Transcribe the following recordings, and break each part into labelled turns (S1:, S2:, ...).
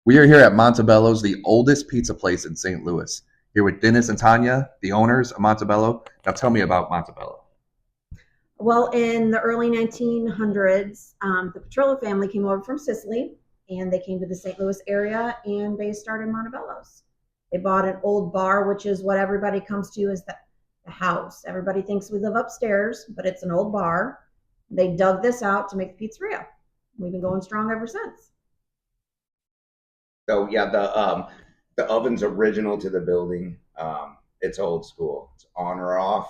S1: We are here at Monte bellos, the oldest pizza place in St. Louis. Here with Dennis and Tanya, the owners of Monte bello. Now tell me about Monte bello.
S2: Well, in the early 1900s, the Petrillo family came over from Sicily and they came to the St. Louis area and they started Montebello's. They bought an old bar, which is what everybody comes to as the house. Everybody thinks we live upstairs, but it's an old bar. They dug this out to make the pizzeria. We've been going strong ever since.
S3: So yeah, the oven's original to the building. It's old school. It's on or off.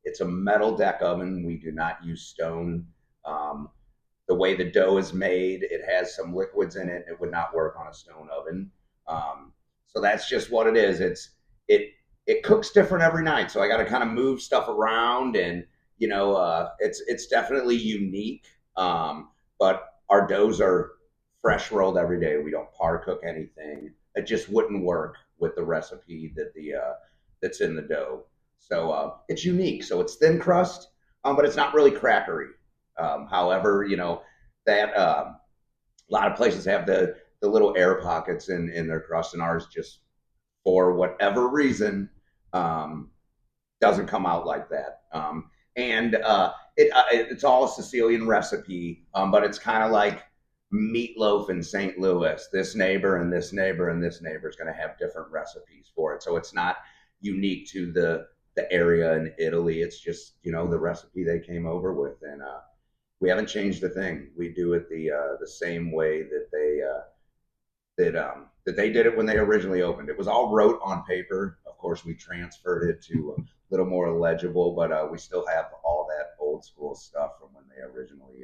S3: It's a metal deck oven. We do not use stone. Um, the way the dough is made, it has some liquids in it. It would not work on a stone oven. So that's just what it is. It it cooks different every night. So I got to kind of move stuff around, and it's definitely unique. But our doughs are fresh rolled every day. We don't par cook anything. It just wouldn't work with the recipe that's in the dough. So it's unique. So it's thin crust, but it's not really crackery. However, that a lot of places have the little air pockets in their crust, and ours just for whatever reason um, doesn't come out like that. And it's all a Sicilian recipe, but it's kind of like meatloaf in St. Louis. This neighbor and this neighbor and this neighbor is going to have different recipes for it. So it's not unique to the area in Italy. It's just the recipe they came over with, and we haven't changed a thing. We do it the same way that they did it when they originally opened. It was all wrote on paper. Of course, we transferred it to a little more legible, but we still have all that old school stuff from when they originally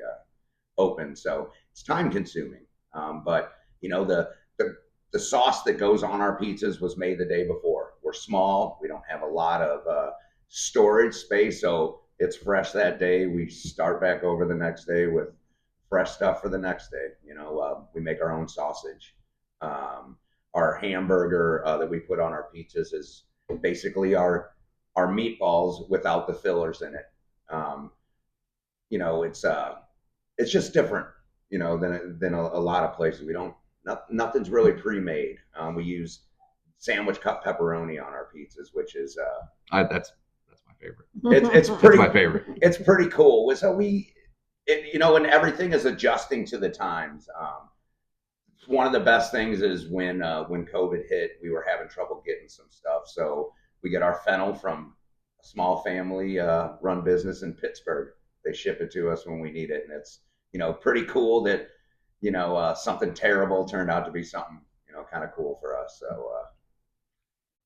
S3: opened. So it's time consuming. But the sauce that goes on our pizzas was made the day before. We're small. We don't have a lot of storage space, so it's fresh that day. We start back over the next day with fresh stuff for the next day. We make our own sausage. Our hamburger that we put on our pizzas is basically our meatballs without the fillers in it. Um, it's just different, than a lot of places. We don't nothing's really pre-made. We use sandwich cut pepperoni on our pizzas, which is
S1: That's my favorite.
S3: it's
S1: That's
S3: pretty
S1: my favorite.
S3: it's pretty cool. So and everything is adjusting to the times. One of the best things is when COVID hit, we were having trouble getting some stuff. So we get our fennel from a small family run business in Pittsburgh. They ship it to us when we need it, and it's pretty cool that something terrible turned out to be something kind of cool for us. So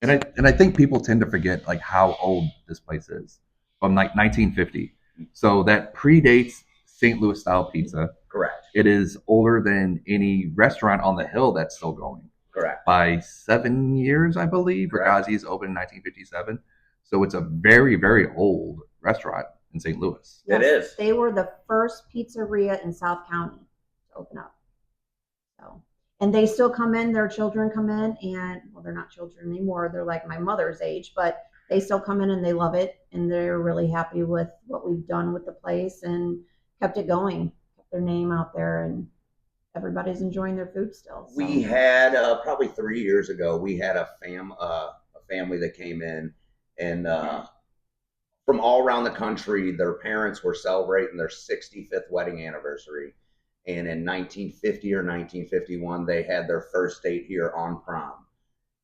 S1: And I think people tend to forget like how old this place is, from like 1950. So that predates St. Louis style pizza.
S3: correct,
S1: It is older than any restaurant on the hill that's still going
S3: correct,
S1: by 7 years, I believe.
S3: correct.
S1: Ragazzi's opened in 1957. So it's a very, very old restaurant in St. Louis.
S3: It
S2: Yes,
S3: is.
S2: they were the first pizzeria in South County to open up. So, and they still come in, their children come in, and well, they're not children anymore. They're like my mother's age, but they still come in and they love it. And they're really happy with what we've done with the place and kept it going, kept their name out there, and everybody's enjoying their food still.
S3: We
S2: So,
S3: had probably 3 years ago. We had a family that came in, and from all around the country. Their parents were celebrating their 65th wedding anniversary, and in 1950 or 1951, they had their first date here on prom.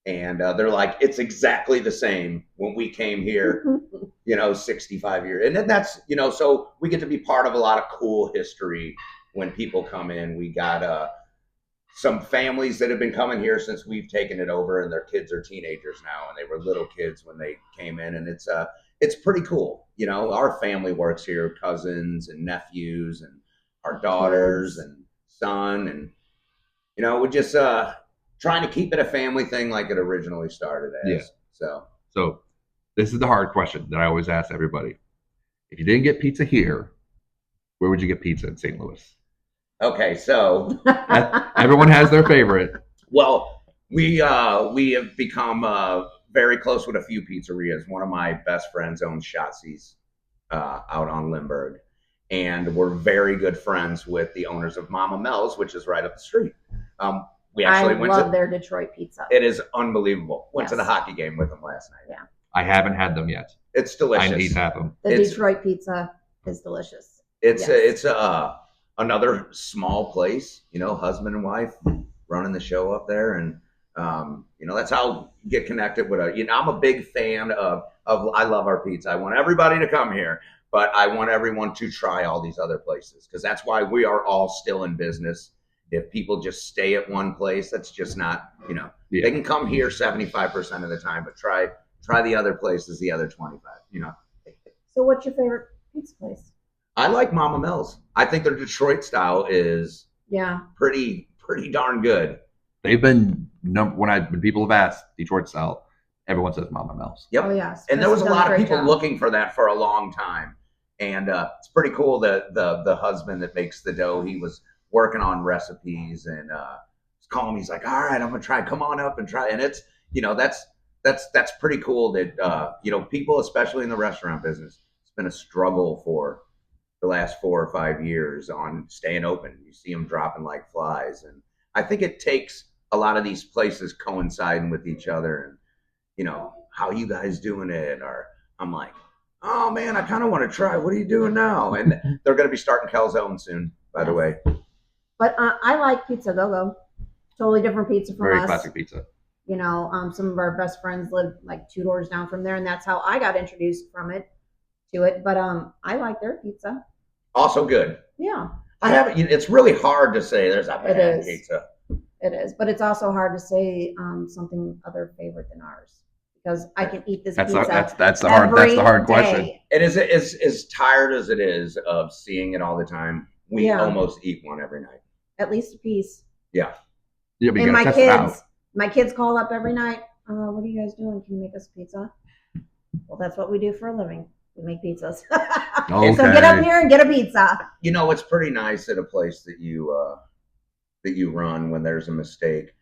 S3: And they're like, it's exactly the same when we came here, 65 years. And then that's, so we get to be part of a lot of cool history when people come in. We got some families that have been coming here since we've taken it over, and their kids are teenagers now, and they were little kids when they came in, and it's pretty cool. Our family works here, cousins and nephews, and our daughters
S2: kids.
S3: and son, and we're just trying to keep it a family thing like it originally started
S1: Yeah.
S3: as. So
S1: So this is the hard question that I always ask everybody. If you didn't get pizza here, where would you get pizza in St. Louis?
S3: okay, so
S1: Everyone has their favorite.
S3: well, we have become very close with a few pizzerias. One of my best friends owns Shotzi's out on Limburg, and we're very good friends with the owners of Mama Mel's, which is right up the street. Um, We actually
S2: I
S3: went
S2: love
S3: to.
S2: their Detroit pizza.
S3: It is unbelievable. Went to the
S2: Yes.
S3: hockey game with them last night.
S2: Yeah.
S1: I haven't had them yet.
S3: It's
S1: I
S3: delicious.
S1: need to have them.
S2: The
S3: It's-
S2: Detroit pizza is delicious.
S3: It's
S2: Yes.
S3: another small place, husband and wife running the show up there, and that's how you get connected with I'm a big fan of I love our pizza. I want everybody to come here, but I want everyone to try all these other places because that's why we are all still in business. If people just stay at one place, that's just not,
S1: Yeah.
S3: they can come here 75% of the time, but try the other places the other 25.
S2: So what's your favorite pizza place?
S3: I like Mama Mel's. I think their Detroit style is
S2: Yeah.
S3: pretty darn good.
S1: They've been when people have asked Detroit style, everyone says Mama Mel's.
S3: Yep.
S2: Oh yes.
S3: And there
S2: Chris
S3: was a
S2: has done
S3: lot of
S2: great
S3: people
S2: job.
S3: looking for that for a long time. And it's pretty cool that the husband that makes the dough, he was working on recipes and he's calling me. He's like, all right, I'm gonna try. Come on up and try. And it's that's pretty cool that people, especially in the restaurant business, it's been a struggle for the last 4 or 5 years on staying open. You see them dropping like flies, and I think it takes a lot of these places coinciding with each other, and how you guys doing it? Or I'm like, oh man, I kind of want to try. What are you doing now? And they're going to be starting calzone soon, by the way.
S2: But I like Pizza Go-Go. Totally different pizza from
S1: Very
S2: us.
S1: classic pizza.
S2: Some of our best friends live like 2 doors down from there, and that's how I got introduced to it. But I like their pizza.
S3: Also good.
S2: Yeah,
S3: I haven't. It's really hard to say there's a
S2: It
S3: bad
S2: is.
S3: pizza.
S2: it is. But it's also hard to say something other favorite than ours because I can eat this
S1: That's
S2: pizza.
S1: the hard
S2: every
S1: question.
S2: day.
S3: It is as tired as it is of seeing it all the time. We
S2: Yeah.
S3: almost eat one every night.
S2: At least a piece.
S3: Yeah.
S1: Yeah, but you
S2: And
S1: gotta
S2: my
S1: test it out.
S2: kids call up every night. What are you guys doing? Can you make us pizza? Well, that's what we do for a living. We make pizzas.
S1: Okay.
S2: So get up here and get a pizza.
S3: It's pretty nice at a place that you run when there's a mistake.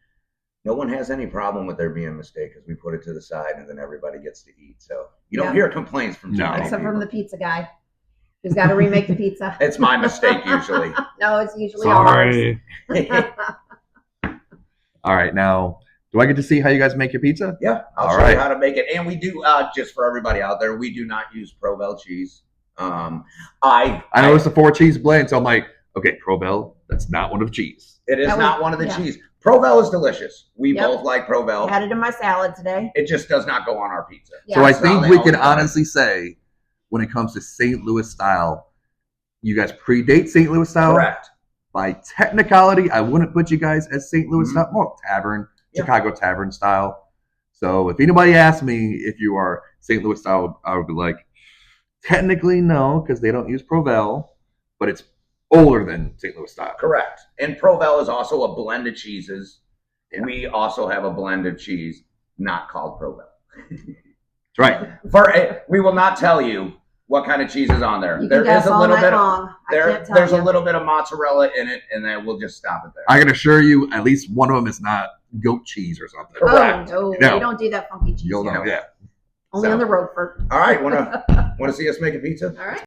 S3: No one has any problem with there being a mistake because we put it to the side and then everybody gets to eat. So you don't
S2: Yeah.
S3: hear complaints from too
S1: No.
S3: many
S2: Except
S3: people.
S2: from the pizza guy who's got to remake the pizza.
S3: It's my mistake usually.
S2: No, it's usually
S1: Sorry.
S2: ours.
S1: All right, now do I get to see how you guys make your pizza?
S3: Yeah, I'll
S1: All
S3: show you
S1: right.
S3: how to make it. And we do, just for everybody out there, we do not use Provel cheese.
S1: I know it's a 4 cheese blend, so I'm like, okay, Provel, that's not one of cheese.
S3: It is
S2: That was-
S3: not one of the
S2: yeah.
S3: cheese. Provel is delicious. We
S2: Yep.
S3: both like Provel.
S2: Had it in my salad today.
S3: It just does not go on our pizza.
S2: Yeah.
S1: So I
S3: That's how
S1: think
S3: they
S1: we
S3: always
S1: can
S3: are.
S1: honestly say, when it comes to St. Louis style, you guys predate St. Louis style.
S3: Correct.
S1: By technicality, I wouldn't put you guys as St. Louis
S3: Mhm.
S1: style, more tavern,
S3: Yeah.
S1: Chicago tavern style. So if anybody asks me if you are St. Louis style, I would be like, technically no, because they don't use Provel, but it's older than St. Louis style.
S3: Correct. And Provel is also a blend of cheeses.
S1: Yeah.
S3: We also have a blend of cheese not called Provel.
S1: That's right.
S3: We will not tell you what kind of cheese is on there.
S2: You
S3: There
S2: can guess
S3: is a
S2: all
S3: little
S2: night
S3: bit.
S2: long.
S3: There's a little bit of mozzarella in it, and then we'll just stop it there.
S1: I can assure you, at least one of them is not goat cheese or something.
S3: Correct.
S2: Oh, no,
S1: No.
S2: we don't do that funky cheese.
S1: You'll know,
S2: here.
S1: yeah.
S2: Only
S3: So-
S2: on the Roquefort.
S3: All right, want to see us make a pizza?
S2: All right.